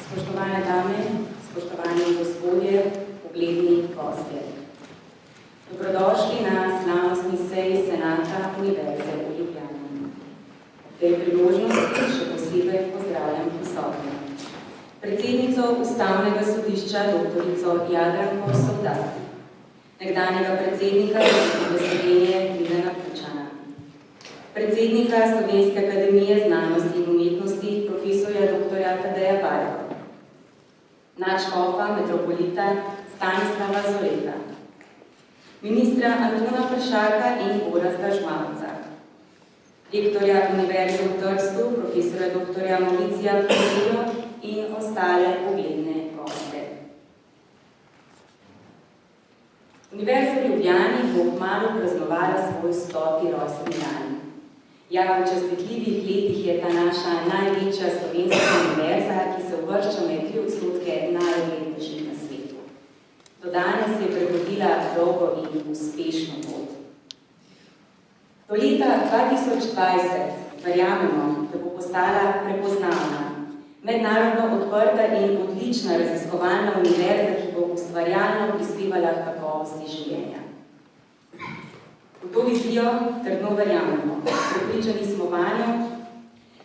Spoštovane dame, spoštovani gospodje, ugledni gostje. Dobrodošli na slavnostni seji Senata Univerze v Ljubljani. V tej priložnosti še posebej pozdravljam prisotne. Predsednico Ustavnega sodišča dr. Jadranko Sovdat, nekdanjega predsednika Republike Slovenije Milana Kučana, predsednika Slovenske akademije znanosti in umetnosti profesorja dr. Tadeja Bareja, nadškofa metropolita Stanislava Zoleta, ministra Antona Pršaka in Gorazda Žmanovca, rektorja Univerze v Trstu, profesora dr. Mauricija Filijo in ostale ugledne goste. Univerza v Ljubljani bo kmalu praznovala svoj 100. rojstni dan. Ja, v častitljivih letih je ta naša največja slovenska univerza, ki se uvršča med 3% najuglednejših na svetu. Do danes je prehodila dolgo in uspešno pot. Do leta 2020 verjamemo, da bo postala prepoznavna, mednarodno odprta in odlična raziskovalna univerza, ki bo ustvarjalno prispevala k kakovosti življenja. V to vizijo trdno verjamemo, prepričani smo vanjo,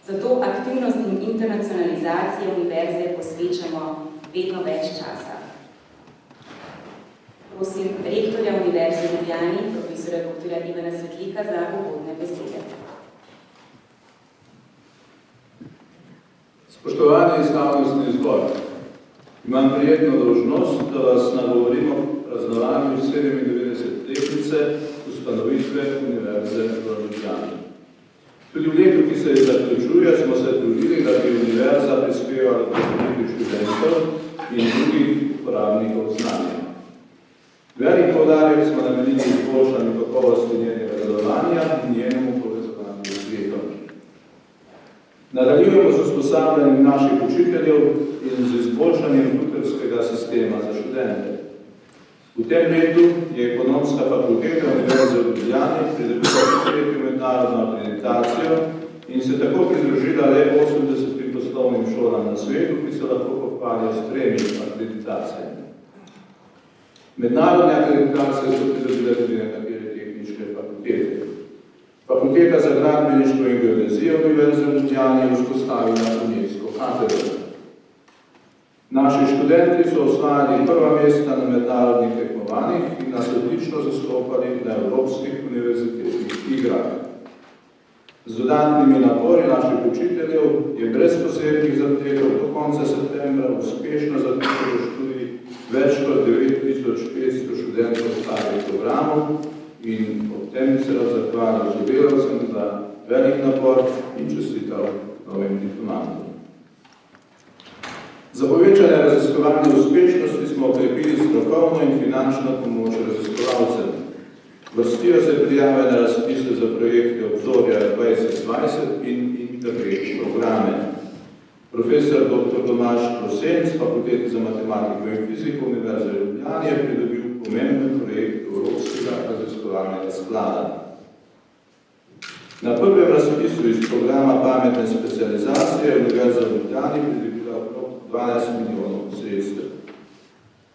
zato aktivnostim internacionalizacije univerze posvečamo vedno več časa. Prosim rektorja Univerze v Ljubljani, profesora dr. Ivana Svetlika, za uvodne besede. Spoštovani slavnostni zbor, imam prijetno dolžnost, da vas nagovorim o praznovanju 97-letnice ustanovitve Univerze v Ljubljani. Tudi v letu, ki se zaključuje, smo se trudili, da bi univerza prispevala k razvoju študentov in drugih uporabnikov znanja. Velik poudarek smo namenili izboljšanju kakovosti njenega delovanja in njenemu povezovanju s svetom. Nadaljujemo z usposabljanjem naših učiteljev in z izboljšanjem tutorskega sistema za študente. V tem letu je Ekonomska fakulteta Univerze v Ljubljani pridobila 4. mednarodno akreditacijo in se tako pridružila le 80 poslovnim šolam na svetu, ki se lahko pohvalijo s 3 akreditacijami. Mednarodne akreditacije so pridobile tudi nekatere tehničke fakultete. Fakulteta za gradbeništvo in geodezijo Univerze v Ljubljani je vzpostavila UNESCO katedro. Naši študenti so osvajali prva mesta na mednarodnih tekmovanjih in nas odlično zastopali na evropskih univerzitetnih igrah. Z dodatnimi napori naših učiteljev je brez posebnih zahtev do konca septembra uspešno zaključilo študij več kot 9500 študentov starih programov in ob tem se zahvalil sodelavcem za velik napor in čestital novim diplomantom. Za povečanje raziskovalne uspešnosti smo okrepili strokovno in finančno pomoč raziskovalcem. Vrstijo se prijave na razpise za projekte Obzorja 2020 in Interreg programe. Profesor dr. Tomaž Prosen z Fakultete za matematiko in fiziko Univerze v Ljubljani je pridobil pomemben projekt Evropskega raziskovalnega sklada. Na prvem razpisu iz programa pametne specializacije Univerza v Ljubljani pridobila okrog 12 milijonov sredstev.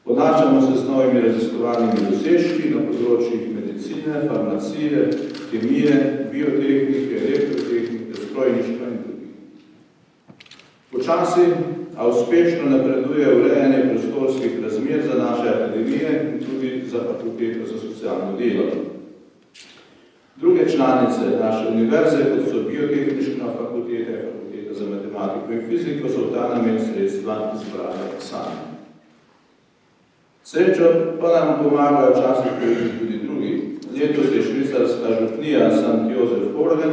Ponašamo se s novimi raziskovalnimi dosežki na področjih medicine, farmacije, kemije, biotehnike, elektrotehnike, strojništva in drugih. Počasi, a uspešno napreduje urejanje prostorskih razmer za naše akademije in tudi za Fakulteto za socialno delo. Druge članice naše univerze, kot so biotehnična fakulteta in Fakulteta za matematiko in fiziko, so v ta namen sredstva izbrali sami. Srečo pa nam pomagajo včasih tudi drugi. Letos je švicarska župnija St. Josef Horgen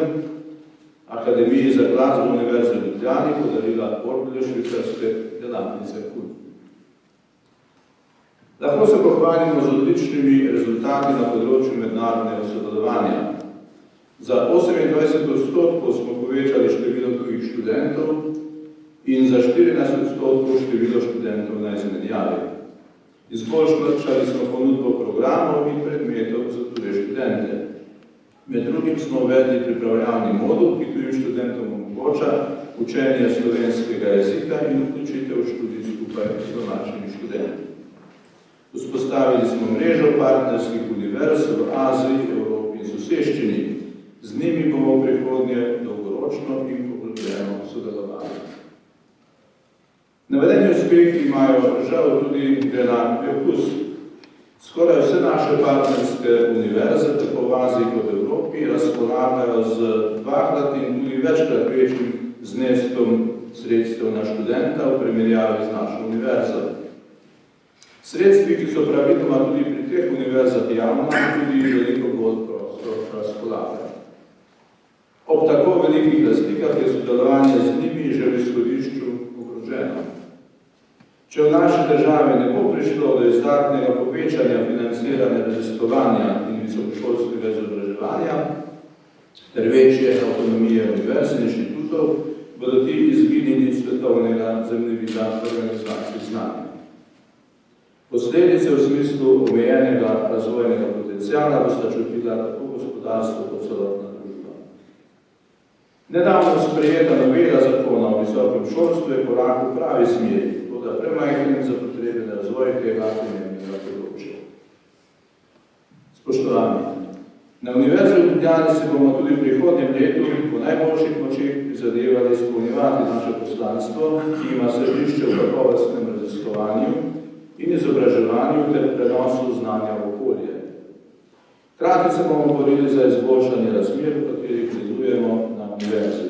Akademiji za glasbo Univerze v Ljubljani podarila orgle švicarske delavnice KUD. Lahko se pohvalimo z odličnimi rezultati na področju mednarodnega sodelovanja. Za 28% smo povečali število tujih študentov in za 14% število študentov na izmenjavi. Izboljšali smo ponudbo programov in predmetov za tuje študente. Med drugim smo uvedli pripravljalni modul, ki tujim študentom omogoča učenje slovenskega jezika in vključitev študij skupaj z domačimi študenti. Vzpostavili smo mrežo partnerskih univerz v Aziji, Evropi in soseščini. Z njimi bomo v prihodnje dolgoročno in poglobljeno sodelovali. Navedeni uspehi imajo žal tudi enak plus. Skoraj vse naše partnerske univerze, tako v Aziji kot v Evropi, razpolagajo z dvakrat in tudi večkrat večjim zneskom sredstev na študenta v primerjavi z našo univerzo. Sredstvi, ki so praviloma tudi pri teh univerzah javna, tudi veliko bolj prosto razpolagajo. Ob tako velikih razlikah je sodelovanje z njimi že v izhodišču ogroženo. Če v naši državi ne bo prišlo do izdatnega povečanja financiranja raziskovanja in visokošolskega izobraževanja ter večje avtonomije univerz in inštitutov, bodo ti izginili svetovnega zemljevida organizacij znanja. Posledice v smislu omejenega razvojnega potenciala bosta čutila tako gospodarstvo kot celotna družba. Nedavno sprejeta novela zakona o visokem šolstvu je korak v pravi smeri, toda premajhen za potreben razvoj tega pomembnega področja. Spoštovani, na Univerzi v Ljubljani se bomo tudi v prihodnjem letu po najboljših močeh prizadevali izpolnjevati naše poslanstvo, ki ima središče v kakovostnem raziskovanju in izobraževanju ter prenosu znanja v okolje. Hkrati se bomo borili za izboljšanje razmer, v katerih delujemo na univerzi.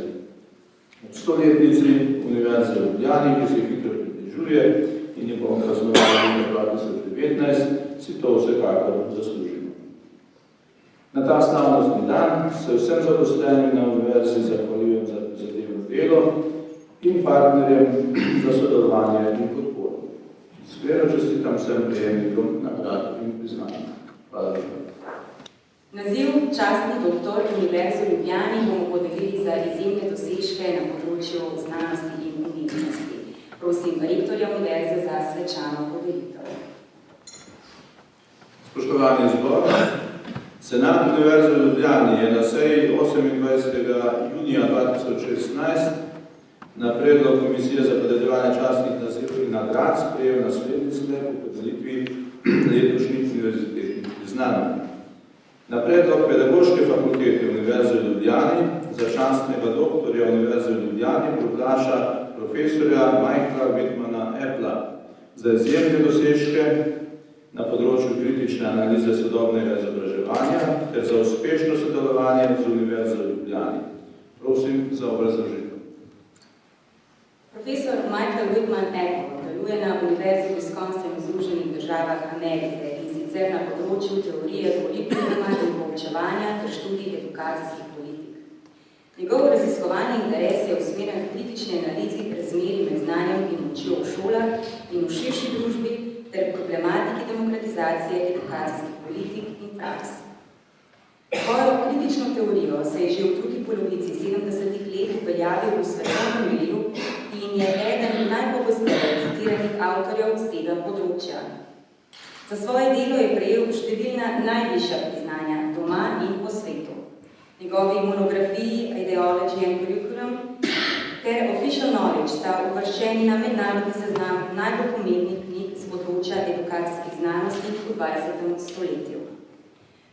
Ob 100-letnici Univerze v Ljubljani, ki se hitro približuje in je bomo praznovali v 2019, si to vsekakor zaslužimo. Na ta slavnostni dan se vsem zaposlenim na univerzi zahvaljujem za prizadevno delo in partnerjem za sodelovanje in podporo. Iskreno čestitam vsem prejemnikom nagrad in priznanja. Hvala lepa. Naziv častni doktor Univerze v Ljubljani bomo podelili za izjemne dosežke na področju znanosti in umetnosti. Prosim rektorja univerze za svečano podelitev. Spoštovani zbor, Senat Univerze v Ljubljani je na seji 28. junija 2016 na predlog Komisije za podeljevanje častnih nazivov in nagrad sprejel naslednji sklep o podelitvi letošnjih univerzitetnih priznanj. Na predlog Pedagoške fakultete Univerze v Ljubljani za častnega doktorja Univerze v Ljubljani proglaša profesorja Michaela Wittmana Appla za izjemne dosežke na področju kritične analize sodobnega izobraževanja ter za uspešno sodelovanje z Univerzo v Ljubljani. Prosim za obrazložitev. Profesor Michael Wittman Apple deluje na Univerzi v Wisconsin v Združenih državah Amerike in sicer na področju teorije kurikuluma in poučevanja ter študij edukacijskih politik. Njegov raziskovalni interes je usmerjen k kritični analizi razmerij med znanjem in močjo v šolah in v širši družbi ter problematiki demokratizacije edukacijskih politik in praks. Svojo kritično teorijo se je že v drugi polovici 70-ih let uveljavil v svetovnem merilu in je eden najpogosteje citiranih avtorjev z tega področja. Za svoje delo je prejel številna najvišja priznanja doma in po svetu. Njegovi monografiji Ideology and Curriculum ter Official Knowledge sta uvrščeni na mednarodni seznam najbolj pomembnih knjig z področja edukacijskih znanosti v 20. stoletju.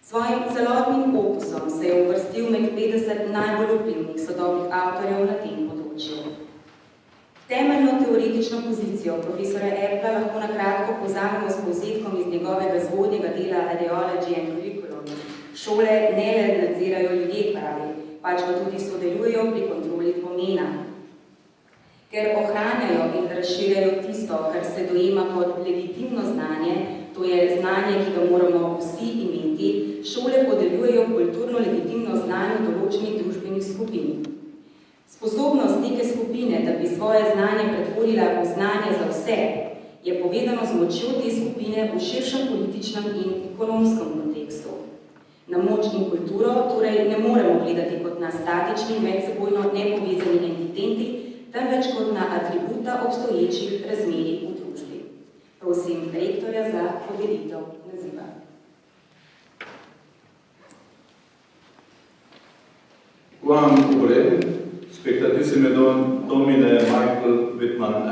Svojim celotnim opusom se je uvrstil med 50 najbolj vplivnih sodobnih avtorjev na tem področju. Temeljno teoretično pozicijo profesora Appla lahko na kratko povzamemo s povzetkom iz njegovega zgodnjega dela Ideology and Curriculum. Šole ne le nadzirajo ljudje, pravi, pač pa tudi sodelujejo pri kontroli pomena. Ker ohranjajo in razširjajo tisto, kar se dojema kot legitimno znanje, to je znanje, ki ga moramo vsi imeti, šole podeljujejo kulturno legitimno znanje določenih družbenih skupin. Sposobnost neke skupine, da bi svoje znanje pretvorila v znanje za vse, je povezano z močjo te skupine v širšem političnem in ekonomskem kontekstu. Na moč in kulturo torej ne moremo gledati kot na statični, medsebojno nepovezani entiteti, temveč kot na atributa obstoječih razmerij v družbi. Prosim rektorja za podelitev naziva. Quam urem, spectatissime domine Michael Wittman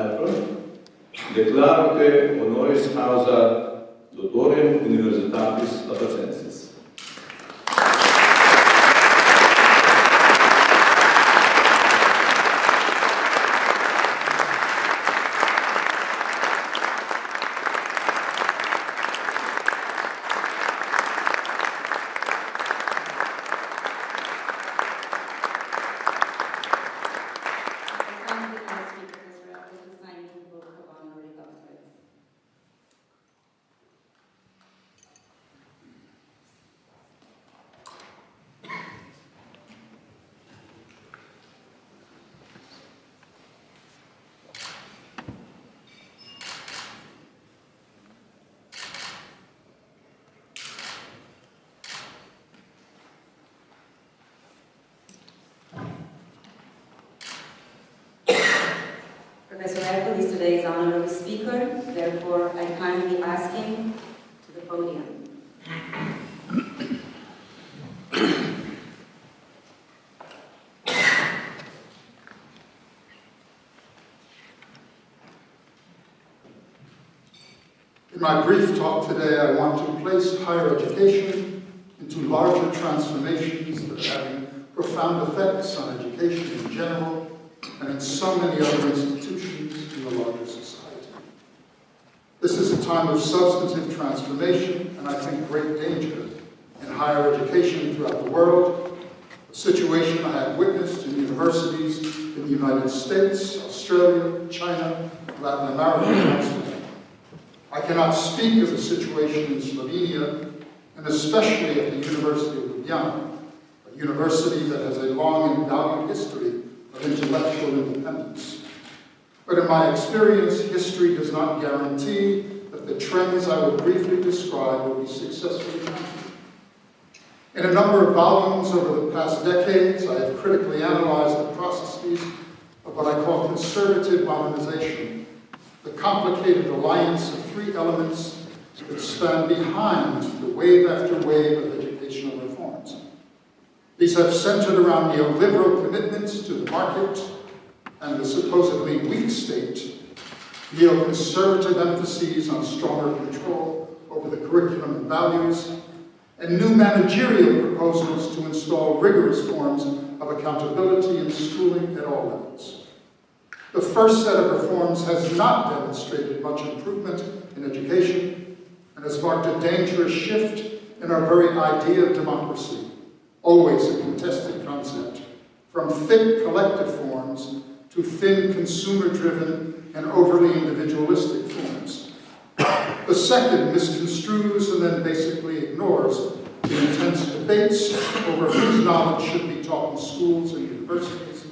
Declaro te honoris causa doctorem universitatis Laplacensis. Professor Erkel is today's honorary speaker, therefore I kindly ask him to the podium. In my brief talk today, I want to place higher education into larger transformations that are having profound effects on education in general and in so many other institutions in the larger society. This is a time of substantive transformation and I think great danger in higher education throughout the world, a situation I have witnessed in universities in the United States, Australia, China, Latin America, and elsewhere. I cannot speak of the situation in Slovenia, and especially at the University of Ljubljana, a university that has a long and valued history of intellectual independence. But in my experience, history does not guarantee that the trends I will briefly describe will be successfully countered. In a number of volumes over the past decades, I have critically analyzed the processes of what I call conservative modernization, the complicated alliance of three elements that stand behind the wave after wave of educational reforms. These have centered around neoliberal commitments to the market and the supposedly weak state, neoconservative emphases on stronger control over the curriculum and values, and new managerial proposals to install rigorous forms of accountability in schooling at all levels. The first set of reforms has not demonstrated much improvement in education and has marked a dangerous shift in our very idea of democracy, always a contested concept, from thick collective forms to thin consumer-driven and overly individualistic forms. The second misconstrues and then basically ignores the intense debates over whose knowledge should be taught in schools and universities,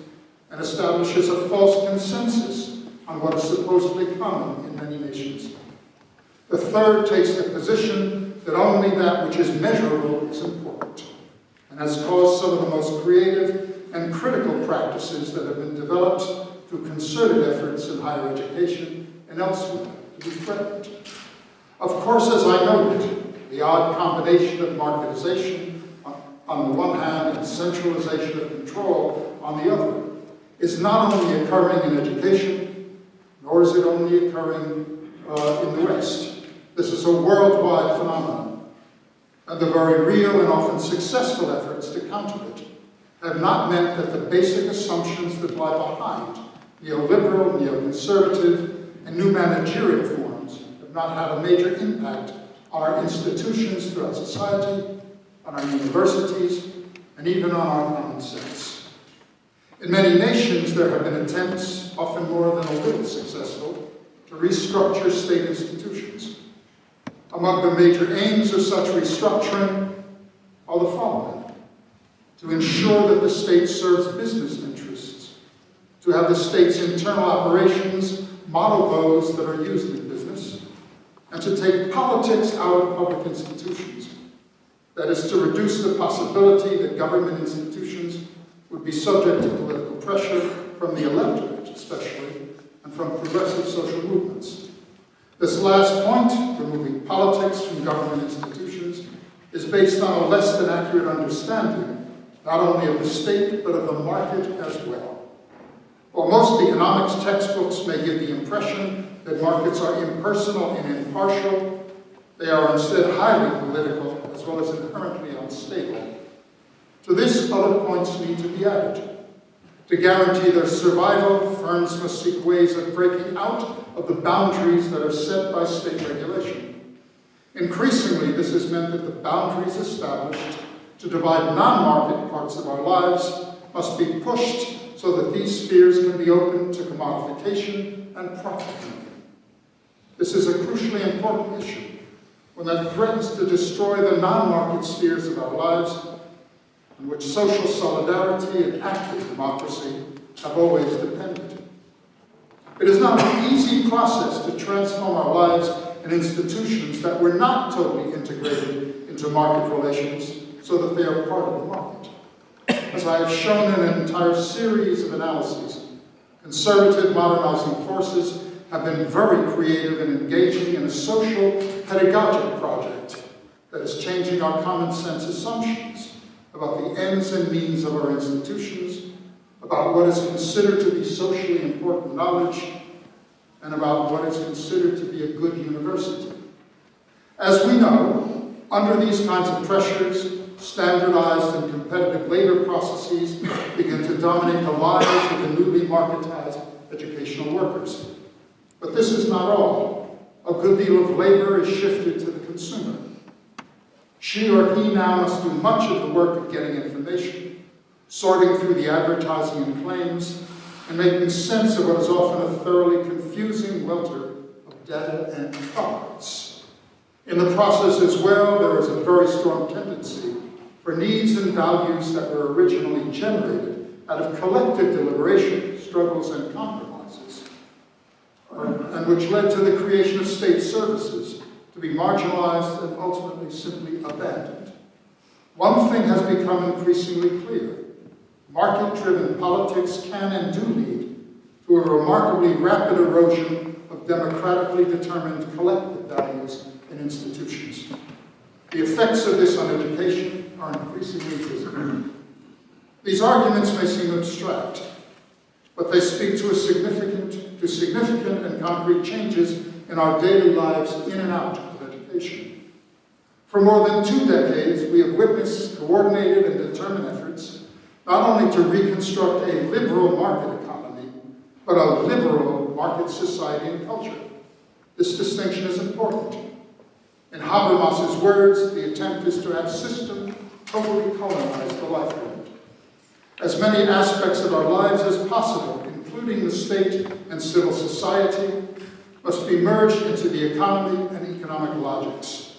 and establishes a false consensus on what is supposedly common in many nations. The third takes the position that only that which is measurable is important, and has caused some of the most creative and critical practices that have been developed through concerted efforts in higher education and elsewhere to be threatened. Of course, as I noted, the odd combination of marketization on the one hand and centralization of control on the other is not only occurring in education, nor is it only occurring in the West. This is a worldwide phenomenon, and the very real and often successful efforts to counter it have not meant that the basic assumptions that lie behind neoliberal, neoconservative, and new managerial forms have not had a major impact on our institutions throughout society, on our universities, and even on our common sense. In many nations, there have been attempts, often more than a little successful, to restructure state institutions. Among the major aims of such restructuring are the following: to ensure that the state serves business interests, to have the state's internal operations model those that are used in business, and to take politics out of public institutions. That is, to reduce the possibility that government institutions would be subject to political pressure from the electorate, especially, and from progressive social movements. This last point, removing politics from government institutions, is based on a less than accurate understanding, not only of the state, but of the market as well. While most economics textbooks may give the impression that markets are impersonal and impartial, they are instead highly political as well as inherently unstable. To this, other points need to be added. To guarantee their survival, firms must seek ways of breaking out of the boundaries that are set by state regulation. Increasingly, this has meant that the boundaries established to divide non-market parts of our lives must be pushed so that these spheres can be open to commodification and profit-making. This is a crucially important issue, one that threatens to destroy the non-market spheres of our lives, on which social solidarity and active democracy have always depended. It is not an easy process to transform our lives and institutions that were not totally integrated into market relations so that they are part of the market. As I have shown in an entire series of analyses, conservative modernizing forces have been very creative in engaging in a social pedagogic project that is changing our common sense assumptions about the ends and means of our institutions, about what is considered to be socially important knowledge, and about what is considered to be a good university. As we know, under these kinds of pressures, standardized and competitive labor processes begin to dominate the lives of the newly marketized educational workers. But this is not all. A good deal of labor is shifted to the consumer. She or he now must do much of the work of getting information, sorting through the advertising and claims, and making sense of what is often a thoroughly confusing welter of data and cards. In the process as well, there is a very strong tendency for needs and values that were originally generated out of collective deliberation, struggles, and compromises, and which led to the creation of state services to be marginalized and ultimately simply abandoned. One thing has become increasingly clear. Market-driven politics can and do lead to a remarkably rapid erosion of democratically determined collective values and institutions. The effects of this on education are increasingly visible. These arguments may seem abstract, but they speak to significant and concrete changes in our daily lives in and out of education. For more than 2 decades, we have witnessed coordinated and determined efforts not only to reconstruct a liberal market economy, but a liberal market society and culture. This distinction is important. In Habermas's words, the attempt is to have system totally colonize the lifeboat. As many aspects of our lives as possible, including the state and civil society, must be merged into the economy and economic logics.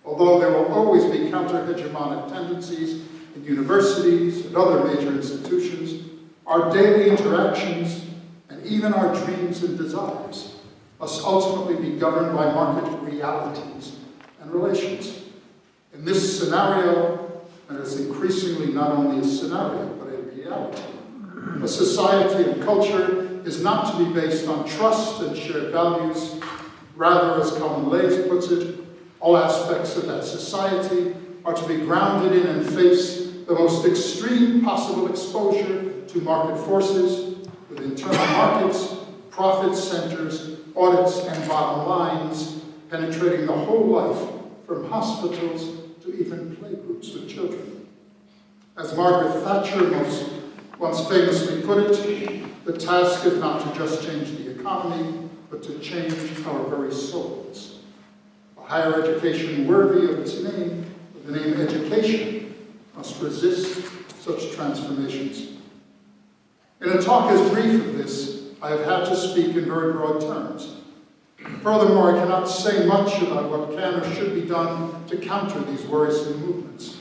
Although there will always be counter-hegemonic tendencies in universities and other major institutions, our daily interactions and even our dreams and desires must ultimately be governed by market realities and relations. In this scenario, and it's increasingly not only a scenario, but a reality, a society and culture is not to be based on trust and shared values. Rather, as Colin Lays puts it, all aspects of that society are to be grounded in and face the most extreme possible exposure to market forces with internal markets, profit centers, audits, and bottom lines, penetrating the whole life from hospitals to even playgroups with children. As Margaret Thatcher once famously put it, the task is not to just change the economy, but to change our very souls. A higher education worthy of its name, of the name education, must resist such transformations. In a talk as brief as this, I have had to speak in very broad terms. Furthermore, I cannot say much about what can or should be done to counter these worrisome movements.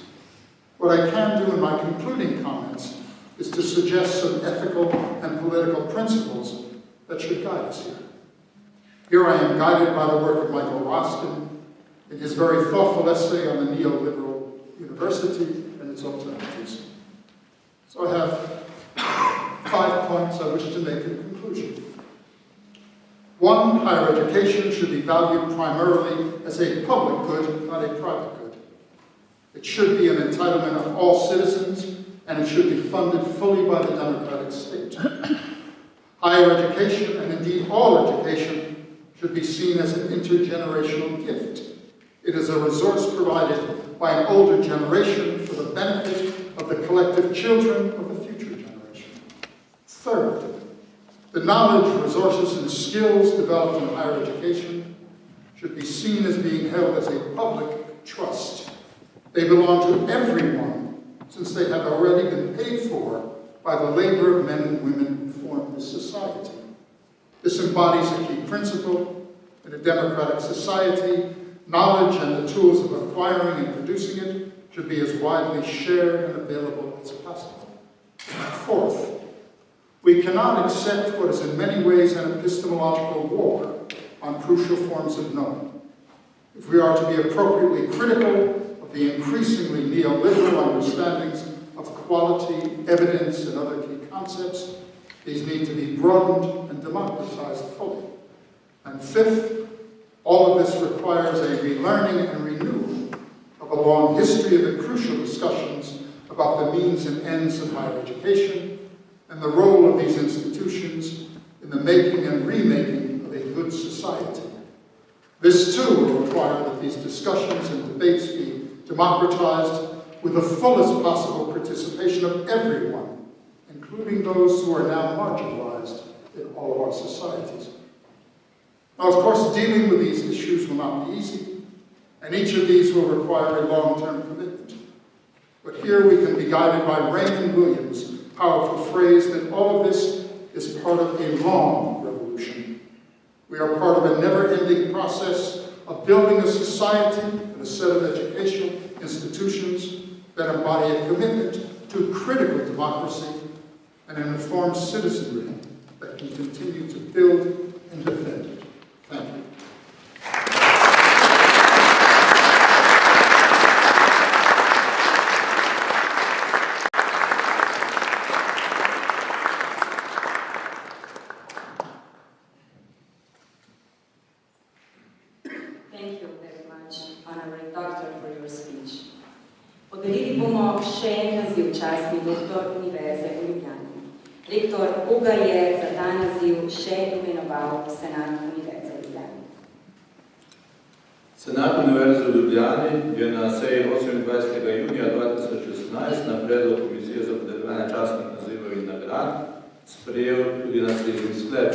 What I can do in my concluding comments is to suggest some ethical and political principles that should guide us here. Here I am guided by the work of Michael Roskin in his very thoughtful essay on the neoliberal university and its alternatives. So I have 5 points I wish to make in conclusion. 1, higher education should be valued primarily as a public good, not a private good. It should be an entitlement of all citizens, and it should be funded fully by the democratic state. Higher education, and indeed all education, should be seen as an intergenerational gift. It is a resource provided by an older generation for the benefit of the collective children of the future generation. Third, the knowledge, resources, and skills developed in higher education should be seen as being held as a public trust. They belong to everyone, since they have already been paid for by the labor of men and women who form this society. This embodies a key principle. In a democratic society, knowledge and the tools of acquiring and producing it should be as widely shared and available as possible. Fourth, we cannot accept what is in many ways an epistemological war on crucial forms of knowing. If we are to be appropriately critical of the increasingly neoliberal understandings of quality, evidence, and other key concepts, these need to be broadened and democratized fully. And fifth, all of this requires a relearning and renewal of a long history of the crucial discussions about the means and ends of higher education and the role of these institutions in the making and remaking of a good society. This too will require that these discussions and debates be democratized with the fullest possible participation of everyone, including those who are now marginalized in all of our societies. Now, of course, dealing with these issues will not be easy, and each of these will require a long-term commitment. But here we can be guided by Raymond Williams' powerful phrase that all of this is part of a long revolution. We are part of a never-ending process of building a society and a set of educational institutions that embody a commitment to critical democracy and an informed citizenry that can continue to build and defend it. Thank you. Thank you very much, Honorary Doctor, for your speech. Podelili bomo še en naziv častni doktor Univerze v Ljubljani. Rektor Uga je za ta naziv še imenoval Senat Univerze v Ljubljani. Senat Univerze v Ljubljani je na seji 28. junija 2016 na predlog Komisije za podeljevanje častnih nazivov in nagrad sprejel tudi naslednji sklep.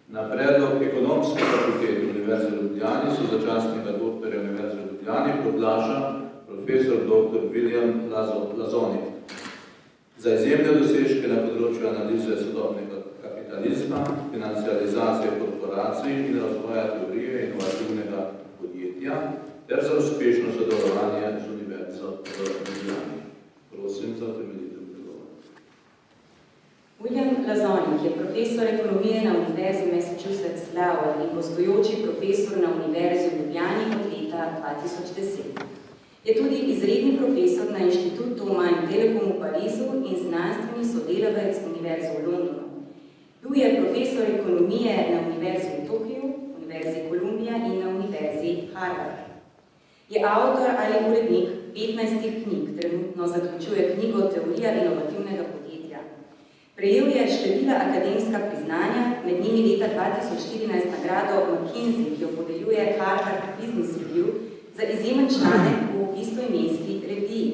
Na predlog Ekonomske fakultete Univerze v Ljubljani so za častnega doktorja Univerze v Ljubljani predlaža profesor dr. William Lazonik. Za izjemne dosežke na področju analize sodobnega kapitalizma, financializacije korporacij in razvoja teorije inovativnega podjetja ter za uspešno sodelovanje z Univerzo v Ljubljani. Prosim za utemeljitev predloga. William Lazonik je profesor ekonomije na Univerzi Massachusetts Lowell in gostujoči profesor na Univerzi v Ljubljani od leta 2010. Je tudi izredni profesor na Inštitutu Mann Telekom v Parizu in znanstveni sodelavec Univerze v Londonu. Bil je profesor ekonomije na Univerzi v Tokiju, Univerzi Columbia in na Univerzi Harvard. Je avtor ali urednik 15 knjig, trenutno zaključuje knjigo Teorija inovativnega podjetja. Prejel je številna akademska priznanja, med njimi leta 2014 nagrado McKinsey, ki jo podeljuje Harvard Business Review, za izjemen članek v istoimenski reviji.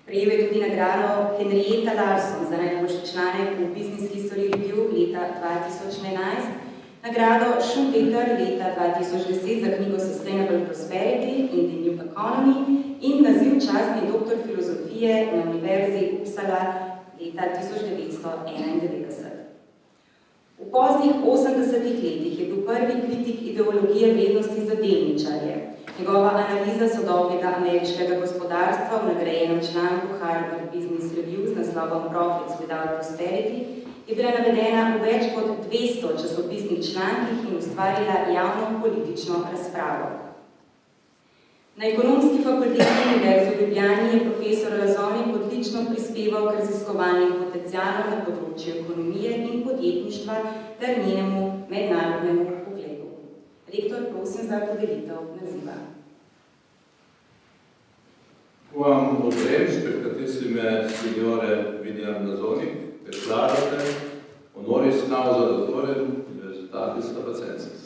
Prejel je tudi nagrado Henrietta Larson za najboljši članek v Business History Review leta 2011, nagrado Schumpeter leta 2010 za knjigo Sustainable Prosperity in the New Economy in naziv častni doktor filozofije na Univerzi Uppsala leta 1991. V poznih 80-ih letih je bil prvi kritik ideologije vrednosti za delničarje. Njegova analiza sodobnega ameriškega gospodarstva v nagrajenem članku Harvard Business Review z naslovom Profits Without Prosperity je bila navedena v več kot 200 časopisnih člankih in ustvarila javno politično razpravo. Na Ekonomski fakulteti Univerze v Ljubljani je profesor Lazonik odlično prispeval k raziskovalnim potencialom na področju ekonomije in podjetništva ter njenemu mednarodnemu pogledu. Rektor, prosim za podelitev naziva. Vam odrem, spettatissime signore William Lazonik, declarate Honoris causa doctorem Universitatis Lapacensis.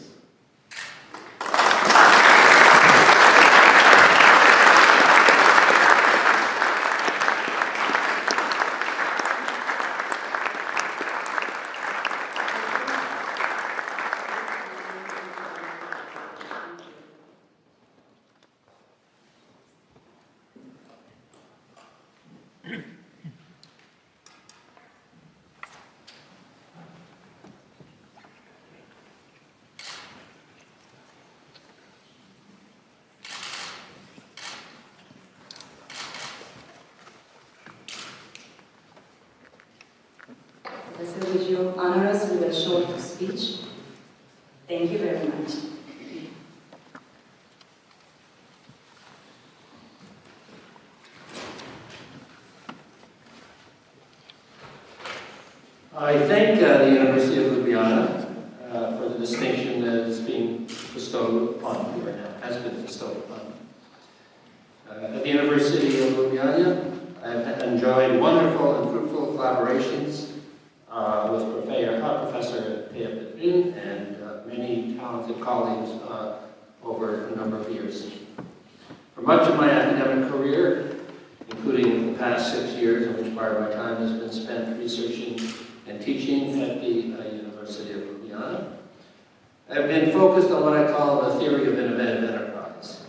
Professor, would you honor us with a short speech? Thank you very much. I thank the University of Ljubljana for the distinction that is being bestowed upon me, or now has been bestowed upon me. At the University of Ljubljana, I've enjoyed wonderful and fruitful collaborations with Professor Peja Petrin and many talented colleagues over a number of years. For much of my academic career, including the past 6 years, in which part of my time has been spent researching and teaching at the University of Ljubljana, I've been focused on what I call the theory of innovative enterprise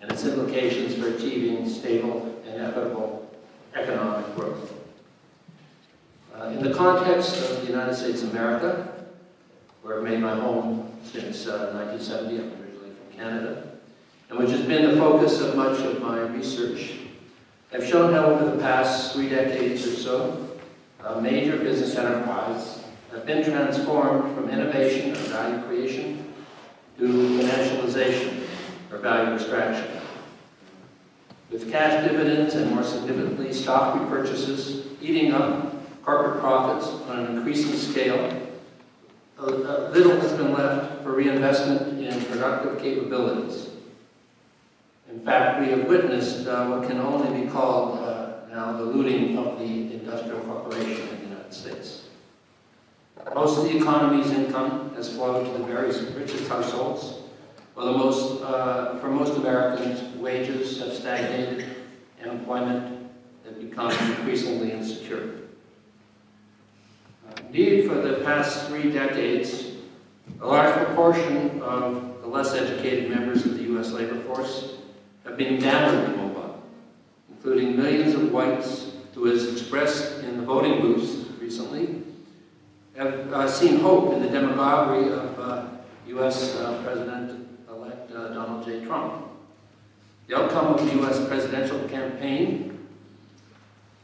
and its implications for achieving stable and equitable economic growth. In the context of the United States of America, where I've made my home since 1970, I'm originally from Canada, and which has been the focus of much of my research, I've shown how over the past 3 decades or so, major business enterprises have been transformed from innovation or value creation to financialization or value extraction. With cash dividends and, more significantly, stock repurchases eating up corporate profits on an increasing scale, little has been left for reinvestment in productive capabilities. In fact, we have witnessed what can only be called now the looting of the industrial corporation in the United States. Most of the economy's income has flowed to the very richest households, while for most Americans, wages have stagnated and employment has become increasingly insecure. Indeed, for the past 3 decades, a large proportion of the less educated members of the U.S. labor force have been downwardly mobile, including millions of whites who, as expressed in the voting booths recently, have seen hope in the demagoguery of U.S. President-elect Donald J. Trump. The outcome of the U.S. presidential campaign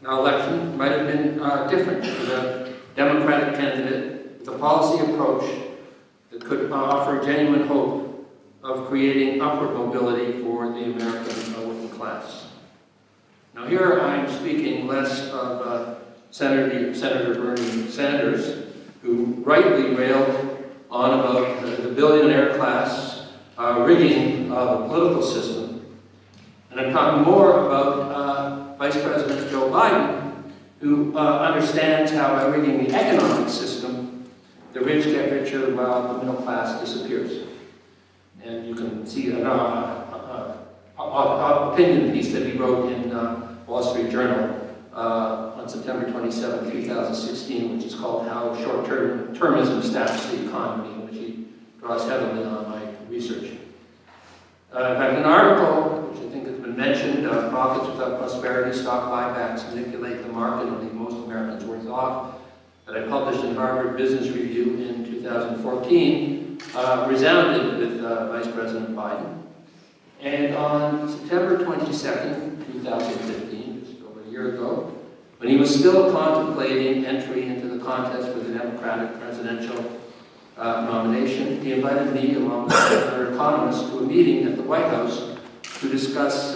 election might have been different for the Democratic candidate with a policy approach that could offer genuine hope of creating upward mobility for the American working class. Now here I'm speaking less of Senator Bernie Sanders, who rightly railed on about the billionaire class rigging of the political system, and I'm talking more about Vice President Joe Biden, who understands how by rigging the economic system, the rich get richer while the middle class disappears. And you can see an opinion piece that he wrote in Wall Street Journal on September 27, 2016, which is called How Short-Termism Staffs the Economy, in which he draws heavily on my research. In fact, an article, which I think has been mentioned, Profits Without Prosperity, Stock Buybacks Manipulate the Market and Leave Most Americans Worse Off, that I published in Harvard Business Review in 2014, resounded with Vice President Biden. And on September 22nd, 2015, just over a year ago, when he was still contemplating entry into the contest for the Democratic presidential nomination, he invited me, along with other economists, to a meeting at the White House to discuss,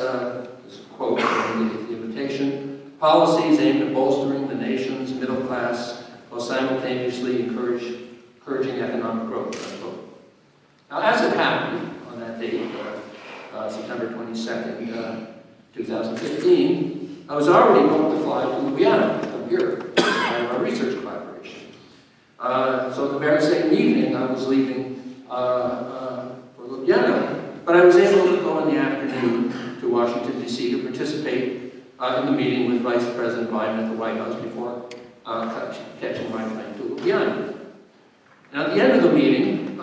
this quote from the invitation, policies aimed at bolstering the nation's middle class while simultaneously encouraging economic growth, unquote. Now, as it happened on that date, September 22nd, 2015, I was already booked to fly to Ljubljana to come here as part of our research collaboration. So the very same evening I was leaving for Ljubljana, but I was able to go in the afternoon to Washington, D.C. to participate in the meeting with Vice President Biden at the White House before catching my plane to Ljubljana. And at the end of the meeting,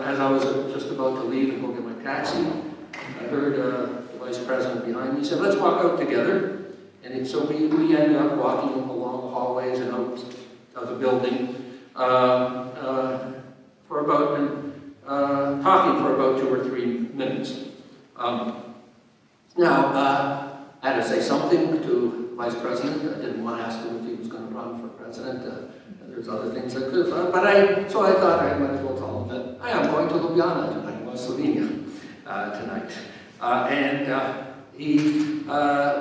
as I was just about to leave and go get my taxi, I heard the Vice President behind me say, "Let's walk out together." And so we ended up walking along the hallways and out of the building for about, talking for about 2 or 3 minutes. I had to say something to Vice President. I didn't want to ask him if he was going to run for president. There's other things I could have done. So I thought I might as well tell him that I am going to Ljubljana tonight, Slovenia tonight.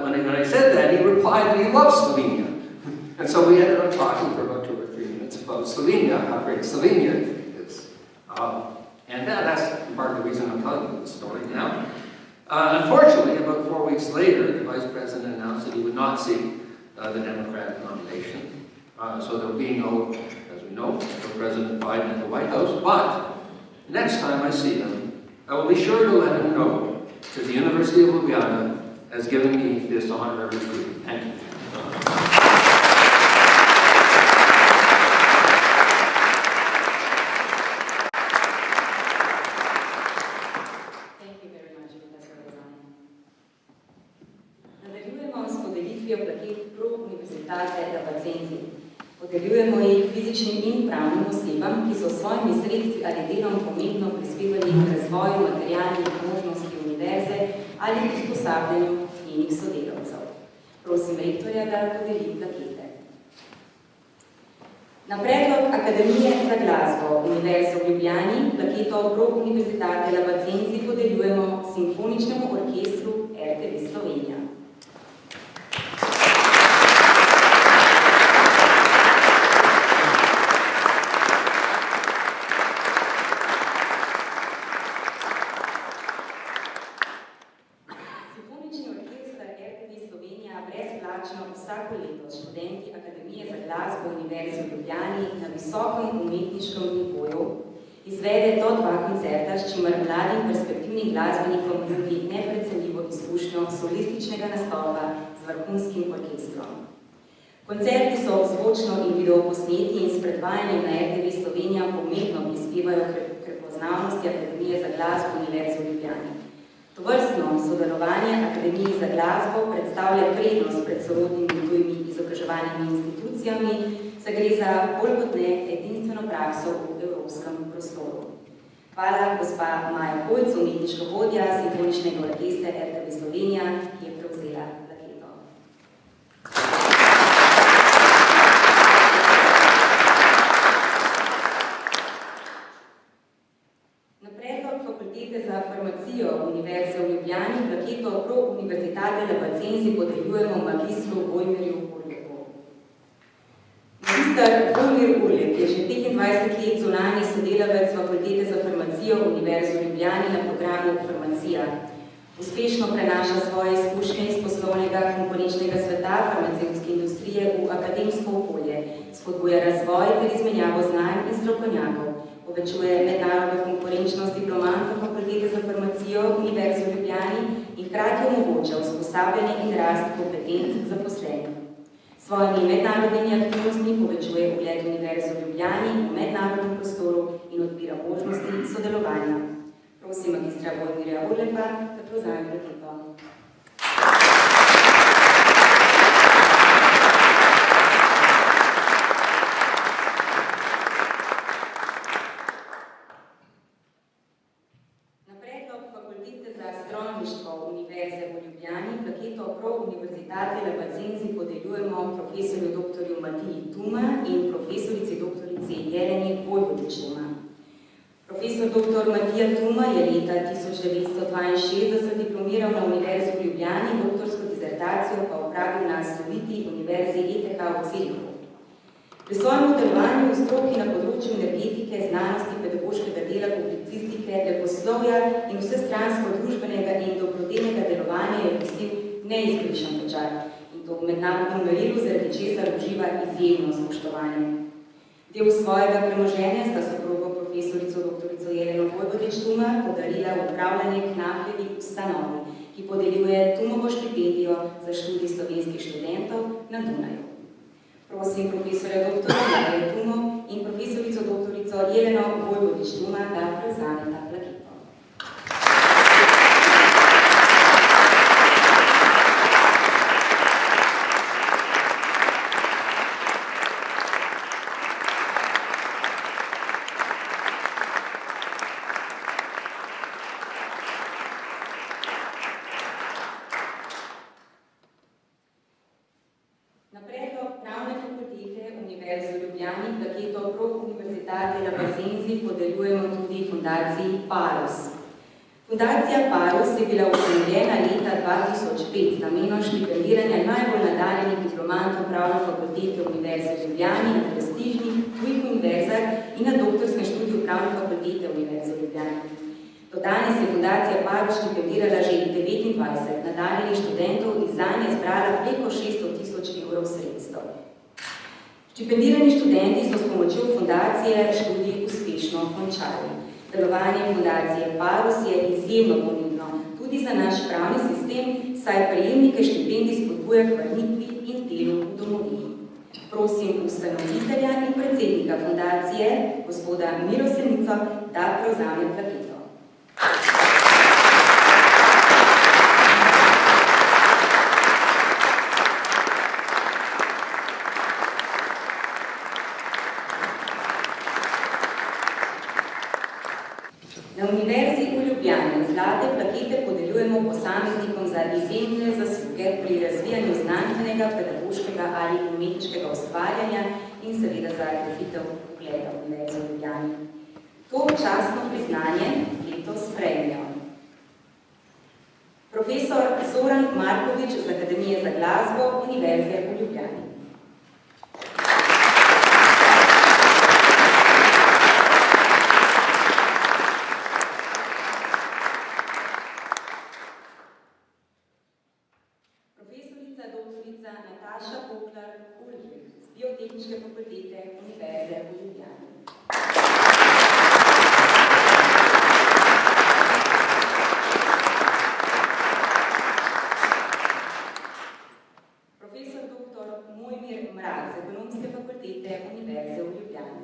When I said that, he replied that he loves Slovenia. And so we ended up talking for about 2 or 3 minutes about Slovenia, how great Slovenia is. And that's part of the reason I'm telling you this story now. Unfortunately, about 4 weeks later, the Vice President announced that he would not seek the Democratic nomination. So there will be no, as we know, no President Biden in the White House. But next time I see him, I will be sure to let him know that the University of Ljubljana has given me this honorary degree. Thank you. Podeljujemo jih fizičnim in pravnim osebam, ki so s svojimi sredstvi ali delom pomembno prispevali k razvoju materialnih možnosti univerze ali k usposabljanju njenih sodelavcev. Prosim rektorja, da podeli plakete. Na predlog Akademije za glasbo Univerze v Ljubljani plaketo Pro Universitate Labacenzi podeljujemo Simfoničnemu orkestru RTV Slovenija. Vsako leto študenti Akademije za glasbo Univerze v Ljubljani na visokem umetniškem nivoju izvede do 2 koncerta, s čimer mladim perspektivnim glasbenikom nudi neprecenljivo izkušnjo solističnega nastopa z vrhunskim orkestrom. Koncerti so zvočno in video posneti in s predvajanjem na RTV Slovenija pomembno prispevajo k prepoznavnosti Akademije za glasbo Univerze v Ljubljani. Tovrstno sodelovanje Akademije za glasbo predstavlja prednost pred sorodnimi tujimi izobraževalnimi institucijami, saj gre za bolj kot ne edinstveno prakso v evropskem prostoru. Hvala, gospa Maja Hojc, umetniška vodja Simfoničnega orkestra RTV Slovenija, ki je prevzela plaketo. Fakultete za farmacijo Univerze v Ljubljani plaketo Pro Universitate Labacenzi podeljujemo magistru Vojmirju Urlepu. Magister Vojmir Urlep je že 25 let zunanji sodelavec Fakultete za farmacijo Univerze v Ljubljani na programu Farmacija. Uspešno prenaša svoje izkušnje iz poslovnega konkurenčnega sveta farmacevtske industrije v akademsko okolje, spodbuja razvoj ter izmenjavo znanj in strokovnjakov, povečuje mednarodno konkurenčnost diplomantov Fakultete za farmacijo Univerze v Ljubljani in hkrati omogoča usposabljanje in rast kompetenc zaposlenih. Svojimi mednarodnimi aktivnostmi povečuje ugled Univerze v Ljubljani v mednarodnem prostoru in odpira možnosti sodelovanja. Prosim magistra Vojmirja Urlepa, da prevzame plaketo. Univerze v Ljubljani plaketo Pro Universitate Labacenzi podeljujemo profesorju dr. Matiji Tuma in profesorici dr. Jeleni Vojvodič Tuma. Profesor dr. Matija Tuma je leta 1962 diplomiral na Univerzi v Ljubljani, doktorsko disertacijo pa opravil na sloviti Univerzi ETH v Zürichu. Pri svojem delovanju v stroki na področju energetike, znanosti, pedagoškega dela, publicistike, leposlovja in vsestransko družbenega in dobrodelnega delovanja je pustil neizbrišen pečat in to v mednarodnem merilu, zaradi česar uživa izjemno spoštovanje. Del svojega premoženja sta soprogo profesorico dr. Jeleno Vojvodič-Tumar podarila v upravljanje Knafljevi ustanovi, ki podeljuje Tumovo štipendijo za študij slovenskih študentov na Dunaju. Prosim profesorja dr. Jarija Tumov in profesorico dr. Jeleno Vojvodič-Tumar, da prevzameta plakito. Na predlog Pravne fakultete Univerze v Ljubljani plaketo Pro Universitate Lapasenzi podeljujemo tudi fundaciji Paros. Fundacija Paros je bila ustanovljena leta 2005 z namenom štipendiranja najbolj nadarjenih diplomantov Pravne fakultete Univerze v Ljubljani na prestižnih tujih univerzah in na doktorskem študiju Pravne fakultete Univerze v Ljubljani. Do danes je fundacija Paros štipendirala že 29 nadarjenih študentov in zanje zbrala preko 600.000 evrov sredstev. Štipendirani študenti so s pomočjo fundacije študij uspešno končali. Delovanje fundacije Paros je izjemno pomembno tudi za naš pravni sistem, saj prejemnike štipendij spodbuja k vrnitvi in delu v domovini. Prosim ustanovitelja in predsednika fundacije, gospoda Miro Senico, da prevzame plakito. Na Univerzi v Ljubljani zlate plakete podeljujemo posameznikom za izjemne zasluge pri razvijanju znanstvenega, pedagoškega ali umetniškega ustvarjanja in seveda za krepitev ugleda Univerze v Ljubljani. To častno priznanje letos sprejmejo profesor Zoran Markovič z Akademije za glasbo Univerze v Ljubljani. Profesorica dr. Nataša Poklar-Ulrich z Biotehniške fakultete Univerze v Ljubljani. Profesor dr. Mojmir Mrak z Ekonomske fakultete Univerze v Ljubljani.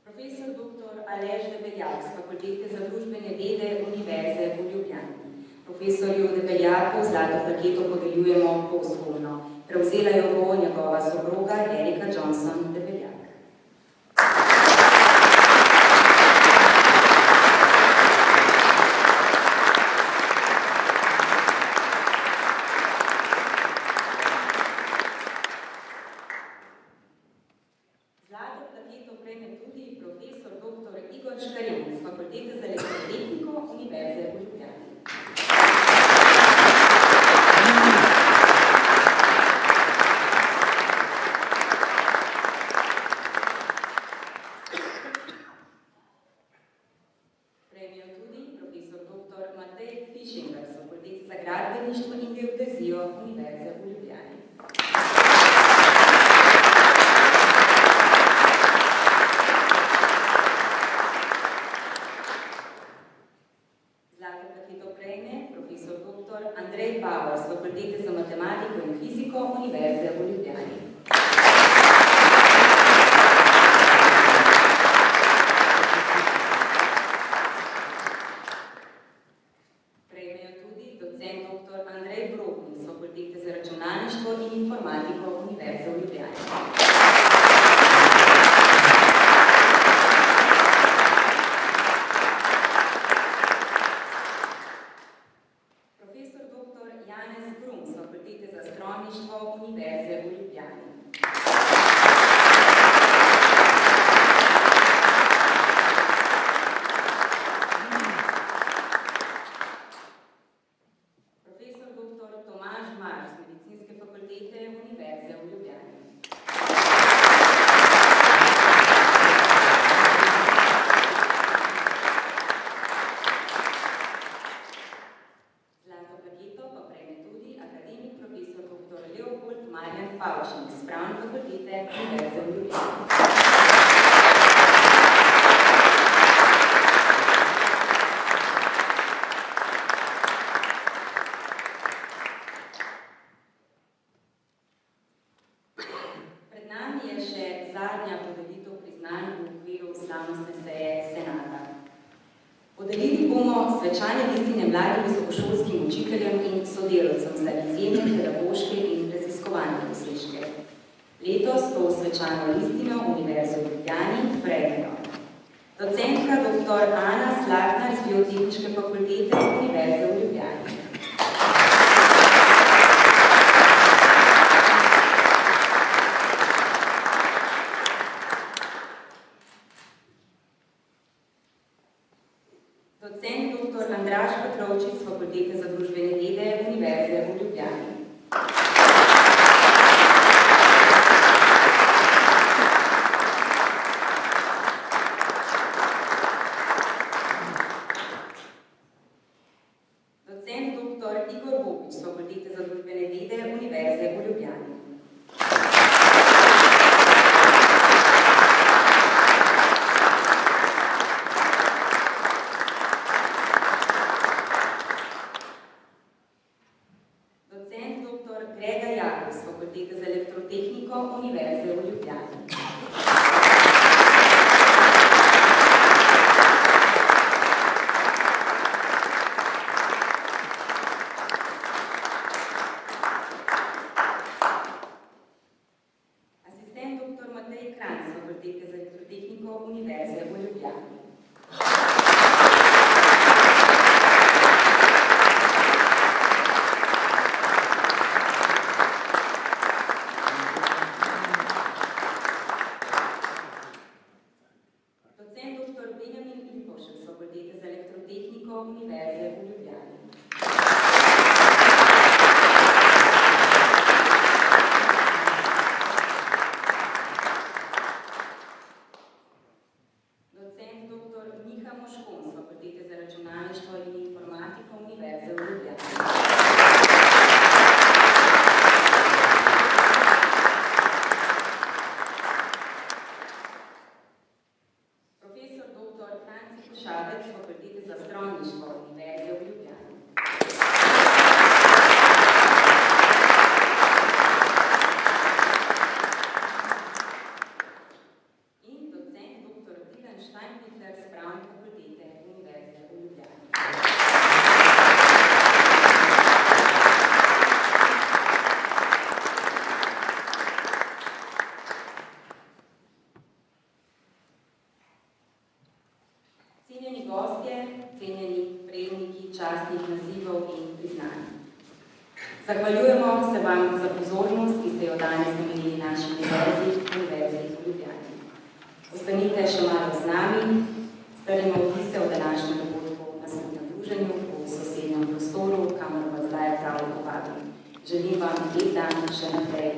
Profesor dr. Aleš Debeljak z Fakultete za družbene vede Univerze v Ljubljani. Profesorju Debeljaku zlato plaketo podeljujemo posthumno. Prevzela jo bo njegova soproga Erika Johnson Debeljak. Zlato plaketo prejme tudi profesor dr. Igor Škarjan z Fakultete za elektrotehniko Univerze v Ljubljani. Prejmejo tudi profesor dr. Matej Fišinger z Fakultete za gradbeništvo in geodezijo Univerze v Ljubljani. Zlato plaketo prejme profesor dr. Andrej Bauer z Fakultete za matematiko in fiziko Univerze v Ljubljani. Prejmejo tudi docent dr. Andrej Brokni z Fakultete za računalništvo in informatiko Univerze v Ljubljani. Profesor dr. Janez Grum z Fakultete za strojništvo Univerze v Ljubljani. Profesor dr. Tomaž Marš z Medicinske fakultete Univerze v Ljubljani. štafeto pa prejme tudi akademik profesor dr. Leopold Marjan Pavčnik z Pravne fakultete Univerze v Ljubljani. Pred nami je še zadnja podelitev priznanj v okviru slavnostne seje Senata. Podelili bomo svečane listine mladim visokošolskim učiteljem in sodelavcem za izjemne pedagoške in raziskovalne dosežke. Letos to svečano listino Univerze v Ljubljani prejmejo docentka dr. Ana Slagnar z Biotehniške fakultete Univerze v Ljubljani. Docent dr. Andraž Petrovčič z Fakultete za družbene vede Univerze v Ljubljani. Docent dr. Igor Vopič z Fakultete za družbene vede Univerze v Ljubljani. Fakultete za elektrotehniko Univerze v Ljubljani. Asistent dr. Matej Kranj z Fakultete za elektrotehniko Univerze v Ljubljani. Univerze v Ljubljani. Docent dr. Miha Moškon z Fakultete za računalništvo in informatiko Univerze v Ljubljani. Profesor dr. Franci Košavec z Fakultete za strojništvo Univerze v Ljubljani. In docent dr. Dylan Steinbichler z Pravne fakultete Univerze v Ljubljani. Cenjeni gostje, cenjeni prejemniki častnih nazivov in priznanj. Zahvaljujemo se vam za pozornost, ki ste jo danes namenili naši Univerzi v Ljubljani. Ostanite še malo z nami, strnimo vtise o današnjem dogodku na skupnem druženju v sosednjem prostoru, kamor vas zdaj prav povabim. Želim vam lep dan še naprej